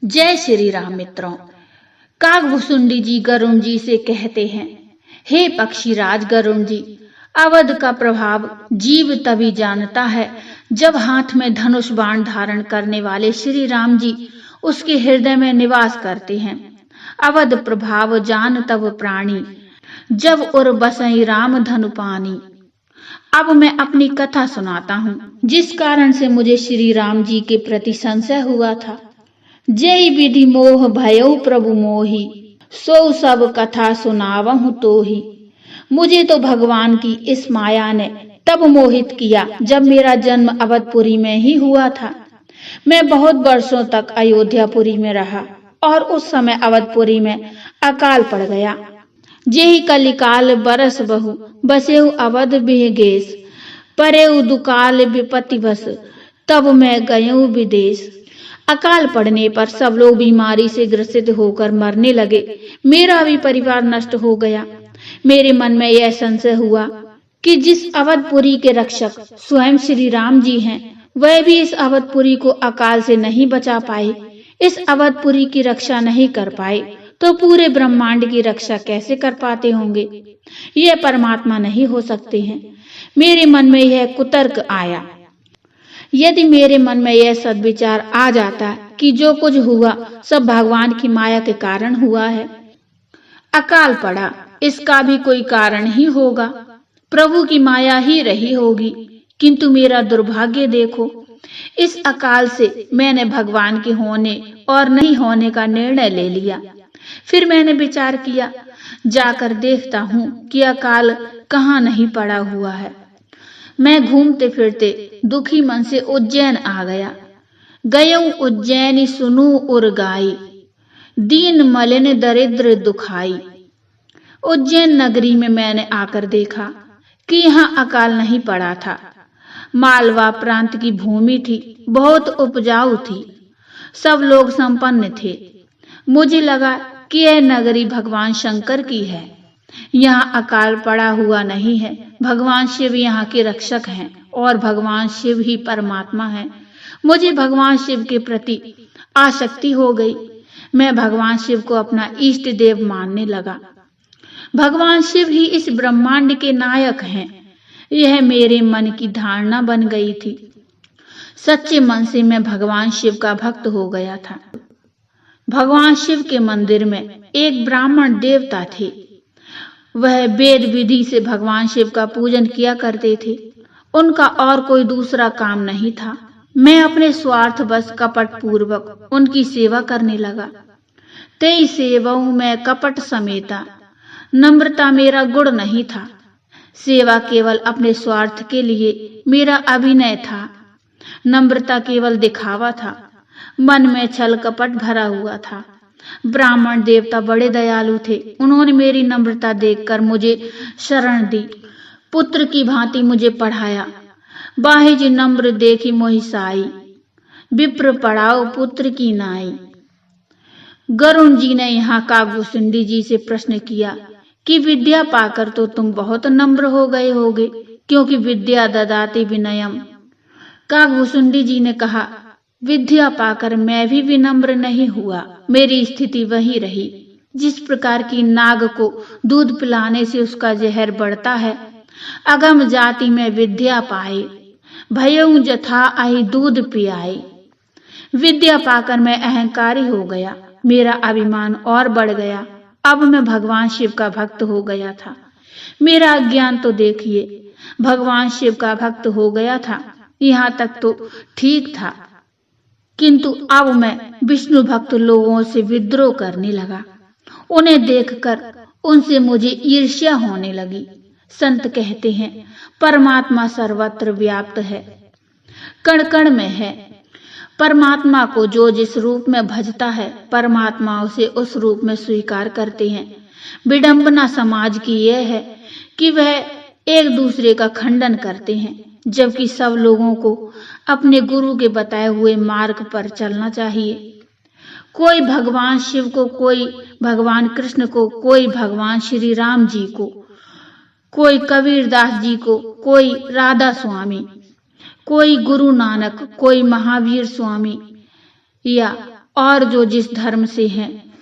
जय श्री राम मित्रों। कागभुसुंडी जी गरुण जी से कहते हैं, हे पक्षीराज गरुण जी, अवध का प्रभाव जीव तभी जानता है जब हाथ में धनुष बाण धारण करने वाले श्री राम जी उसके हृदय में निवास करते हैं। अवध प्रभाव जान तब प्राणी, जब उर बसई राम धनु पानी। अब मैं अपनी कथा सुनाता हूँ, जिस कारण से मुझे श्री राम जी के प्रति संशय हुआ था। जय विधि मोह भयउ प्रभु मोही, सो सब कथा सुनावहु तोही। मुझे तो भगवान की इस माया ने तब मोहित किया जब मेरा जन्म अवधपुरी में ही हुआ था। मैं बहुत वर्षों तक अयोध्यापुरी में रहा और उस समय अवधपुरी में अकाल पड़ गया। जेहि कलिकाल बरस बहु, बसेउ अवध बिहगेश। परेउ दुकाल विपत्ति बस, तब मैं गयऊ विदेश। अकाल पड़ने पर सब लोग बीमारी से ग्रसित होकर मरने लगे। मेरा भी परिवार नष्ट हो गया। मेरे मन में यह संशय हुआ कि जिस अवधपुरी के रक्षक स्वयं श्री राम जी हैं, वह भी इस अवधपुरी को अकाल से नहीं बचा पाए, इस अवधपुरी की रक्षा नहीं कर पाए, तो पूरे ब्रह्मांड की रक्षा कैसे कर पाते होंगे? यह परमात्मा नहीं हो सकते हैं। मेरे मन में यह कुतर्क आया। यदि मेरे मन में यह सद्विचार आ जाता कि जो कुछ हुआ सब भगवान की माया के कारण हुआ है, अकाल पड़ा, इसका भी कोई कारण ही होगा, प्रभु की माया ही रही होगी। किंतु मेरा दुर्भाग्य देखो, इस अकाल से मैंने भगवान के होने और नहीं होने का निर्णय ले लिया। फिर मैंने विचार किया, जाकर देखता हूँ कि अकाल कहाँ नहीं पड़ा हुआ है। मैं घूमते फिरते दुखी मन से उज्जैन आ गया। गयऊ उज्जैनी सुनू उर गाई, दीन मलिन दरिद्र दुखाई। उज्जैन नगरी में मैंने आकर देखा कि यहाँ अकाल नहीं पड़ा था। मालवा प्रांत की भूमि थी, बहुत उपजाऊ थी, सब लोग संपन्न थे। मुझे लगा कि यह नगरी भगवान शंकर की है। यहाँ अकाल पड़ा हुआ नहीं है। भगवान शिव यहाँ के रक्षक हैं और भगवान शिव ही परमात्मा है। मुझे भगवान शिव के प्रति आसक्ति हो गई। मैं भगवान शिव को अपना इष्ट देव मानने लगा। भगवान शिव ही इस ब्रह्मांड के नायक हैं, यह मेरे मन की धारणा बन गई थी। सच्चे मन से मैं भगवान शिव का भक्त हो गया था। भगवान शिव के मंदिर में एक ब्राह्मण देवता थे। वह वेद विधि से भगवान शिव का पूजन किया करते थे। उनका और कोई दूसरा काम नहीं था। मैं अपने स्वार्थ बस कपट पूर्वक उनकी सेवा करने लगा। तेई सेवाओं में कपट समेता, नम्रता मेरा गुण नहीं था। सेवा केवल अपने स्वार्थ के लिए मेरा अभिनय था। नम्रता केवल दिखावा था। मन में छल कपट भरा हुआ था। ब्राह्मण देवता बड़े दयालु थे। उन्होंने मेरी नम्रता देखकर मुझे शरण दी, पुत्र की भांति मुझे पढ़ाया। बाहिज नम्र देखी मोहि साई, विप्र पढ़ाओ पुत्र की नाई। गरुण जी ने यहाँ कागभुसुंडी जी से प्रश्न किया कि विद्या पाकर तो तुम बहुत नम्र हो गए होगे, क्योंकि विद्या ददाति विनयम। कागभुसुंडी जी ने कहा, विद्या पाकर मैं भी विनम्र नहीं हुआ। मेरी स्थिति वही रही। जिस प्रकार की नाग को दूध पिलाने से उसका जहर बढ़ता है, अगम जाति में विद्या पाए, भयऊ जथा आई दूध पियाए। विद्या पाकर मैं अहंकारी हो गया। मेरा अभिमान और बढ़ गया। अब मैं भगवान शिव का भक्त हो गया था। मेरा अज्ञान तो देखिए, भगवान शिव का भक्त हो गया था, यहाँ तक तो ठीक था, किंतु अब मैं विष्णु भक्त लोगों से विद्रोह करने लगा। उन्हें देखकर उनसे मुझे ईर्ष्या होने लगी। संत कहते हैं, परमात्मा सर्वत्र व्याप्त है, कण कण में है। परमात्मा को जो जिस रूप में भजता है, परमात्मा उसे उस रूप में स्वीकार करते हैं। विडंबना समाज की यह है कि वह एक दूसरे का खंडन करते हैं, जबकि सब लोगों को अपने गुरु के बताए हुए मार्ग पर चलना चाहिए। कोई भगवान शिव को, कोई भगवान कृष्ण को, कोई भगवान श्री राम जी को, कोई कबीरदास जी को, कोई राधा स्वामी, कोई गुरु नानक, कोई महावीर स्वामी या और जो जिस धर्म से हैं,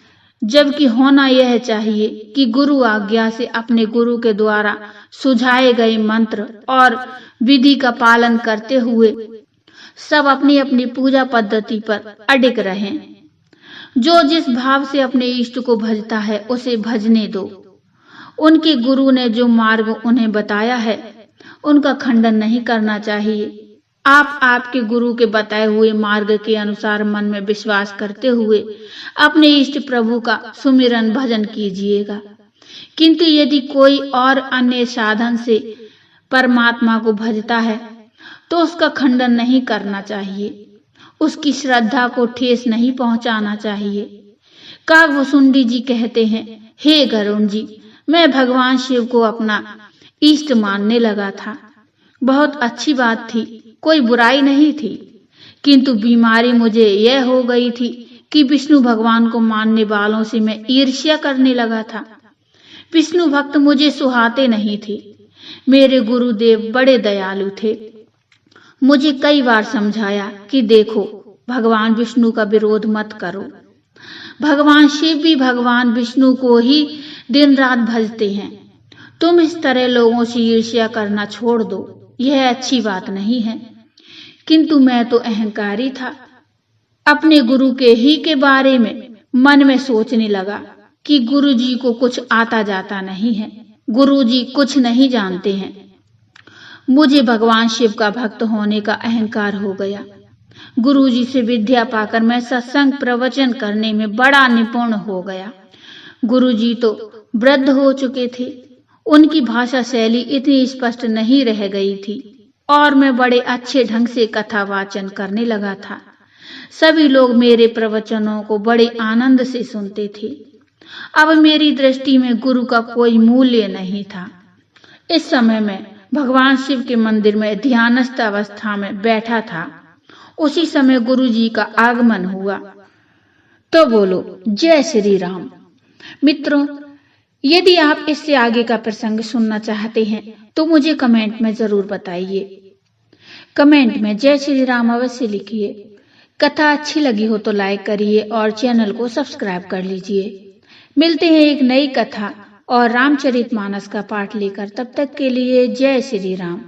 जबकि होना यह चाहिए कि गुरु आज्ञा से अपने गुरु के द्वारा सुझाए गए मंत्र और विधि का पालन करते हुए सब अपनी अपनी पूजा पद्धति पर अडिग रहें। जो जिस भाव से अपने इष्ट को भजता है उसे भजने दो। उनके गुरु ने जो मार्ग उन्हें बताया है उनका खंडन नहीं करना चाहिए। आप आपके गुरु के बताए हुए मार्ग के अनुसार मन में विश्वास करते हुए अपने इष्ट प्रभु का सुमिरन भजन कीजिएगा। किंतु यदि कोई और अन्य साधन से परमात्मा को भजता है तो उसका खंडन नहीं करना चाहिए, उसकी श्रद्धा को ठेस नहीं पहुंचाना चाहिए। कागभुसुंडी जी कहते हैं, हे गरुण जी, मैं भगवान शिव को अपना इष्ट मानने लगा था। बहुत अच्छी बात थी, कोई बुराई नहीं थी। किंतु बीमारी मुझे यह हो गई थी कि विष्णु भगवान को मानने वालों से मैं ईर्ष्या करने लगा था। विष्णु भक्त मुझे सुहाते नहीं थे। मेरे गुरुदेव बड़े दयालु थे। मुझे कई बार समझाया कि देखो, भगवान विष्णु का विरोध मत करो। भगवान शिव भी भगवान विष्णु को ही दिन रात भजते हैं। तुम इस तरह लोगों से ईर्ष्या करना छोड़ दो, यह अच्छी बात नहीं है। किंतु मैं तो अहंकारी था। अपने गुरु के ही के बारे में मन में सोचने लगा कि गुरु जी को कुछ आता जाता नहीं है, गुरु जी कुछ नहीं जानते हैं। मुझे भगवान शिव का भक्त होने का अहंकार हो गया। गुरु जी से विद्या पाकर मैं सत्संग प्रवचन करने में बड़ा निपुण हो गया। गुरु जी तो वृद्ध हो चुके थे। उनकी भाषा शैली इतनी स्पष्ट नहीं रह गई थी और मैं बड़े अच्छे ढंग से कथा वाचन करने लगा था। सभी लोग मेरे प्रवचनों को बड़े आनंद से सुनते थे। अब मेरी दृष्टि में गुरु का कोई मूल्य नहीं था। इस समय मैं भगवान शिव के मंदिर में ध्यानस्थ अवस्था में बैठा था। उसी समय गुरु जी का आगमन हुआ। तो बोलो जय श्री राम। मित्रों, यदि आप इससे आगे का प्रसंग सुनना चाहते हैं तो मुझे कमेंट में जरूर बताइए। कमेंट में जय श्री राम अवश्य लिखिए। कथा अच्छी लगी हो तो लाइक करिए और चैनल को सब्सक्राइब कर लीजिए। मिलते हैं एक नई कथा और रामचरितमानस का पाठ लेकर। तब तक के लिए जय श्री राम।